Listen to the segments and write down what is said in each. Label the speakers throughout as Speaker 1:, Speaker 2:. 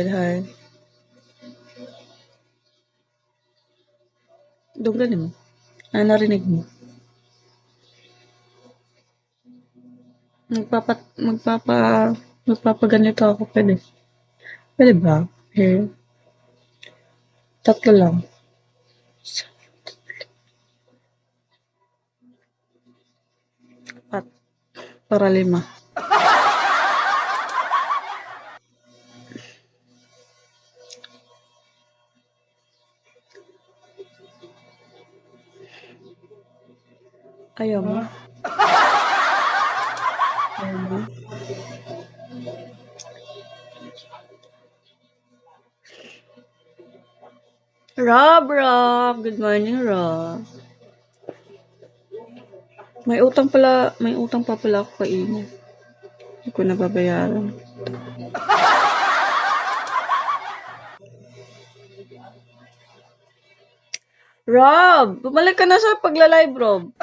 Speaker 1: Hi. Duggan mo. Ano narinig mo? Magpapaganito ako, pwede. Pwede ba? Here. Tatlo lang. At para 5. Ayaw mo? Ayaw mo? Rob! Good morning, Rob. May utang pa pala ako kainin. Hindi ko nababayaran. Rob! Bumalik ka na sa pagla-live, Rob.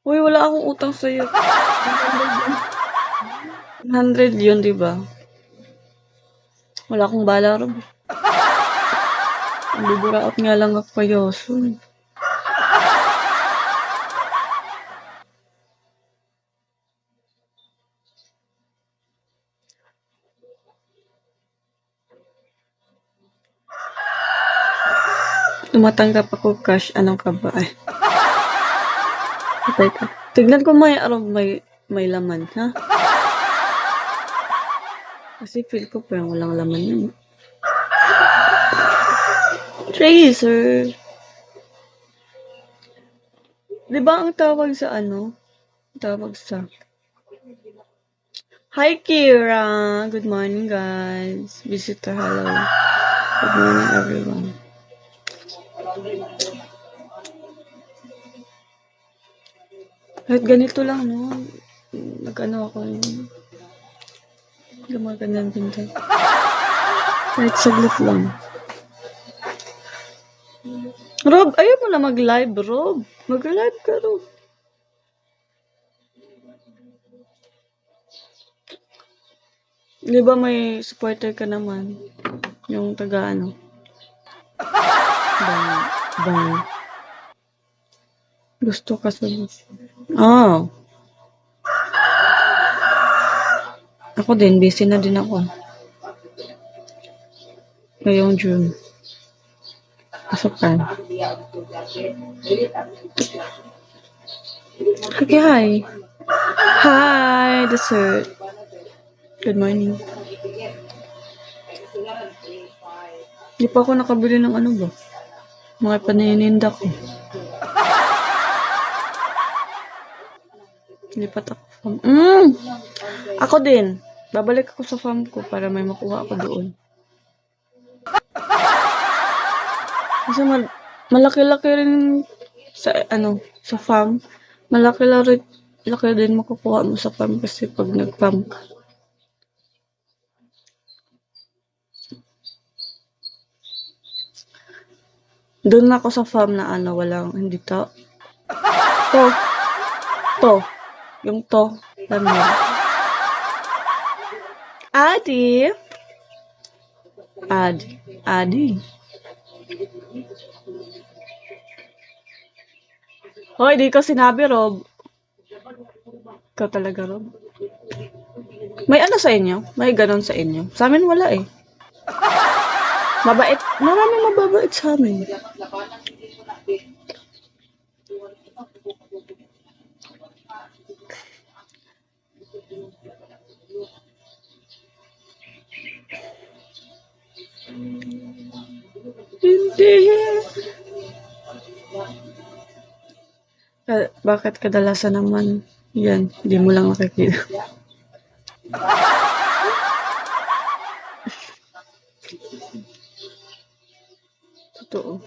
Speaker 1: Uy, wala akong utang sa'yo. 100 yun, di ba? Wala akong bala, Rob. Buburaot nga lang ako kayo. Tumatanggap ako cash. Anong ka ba? Ay. Teka. Tignan ko may laman, ha? Kasi feel ko parang walang laman yun. Tracer! Di ba ang tawag sa ano? Tawag sa... Hi, Kira! Good morning, guys. Visitor, hello. Good morning, everyone. Kahit ganito lang, no? Nag-ano ako yun. Gumaganda din tayo. Kahit saglit lang. Rob, ayaw mo na mag-live, Rob. Mag-live ka, Rob. Di ba may supporter ka naman? Yung taga-ano? Bang. Gusto ka sa... Oh. Ako din, busy na din ako. Ngayong June. Pasok ka. Okay, hi. Hi, dessert. Good morning. Hindi pa ako nakabili ng ano ba? Mga panininda ko. Lipat ako farm. Ako din. Babalik ako sa farm ko para may makuha ako doon. Kasi malaki-laki rin sa farm. Laki din makukuha mo sa farm kasi pag nag-farm ka. Doon ako sa farm na hindi to. To. Yung to. Adi. Hoy, di ko sinabi, Rob. Ikaw talaga, Rob. May ano sa inyo? May ganon sa inyo? Sa amin wala eh. Mabait. Maraming mababait sa amin. Hindi. Bakit kadalasan naman yan? Hindi mo lang nakikita. Totoo.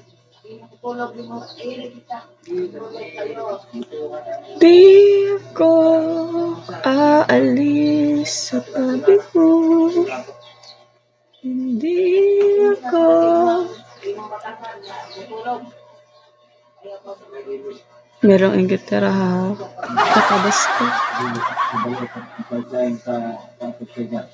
Speaker 1: Di ko aalis sa tabi mo. Hindi ako. Merong ingitera ha. Kakabas ko.
Speaker 2: Ibalik ang pipeline sa pagkakita.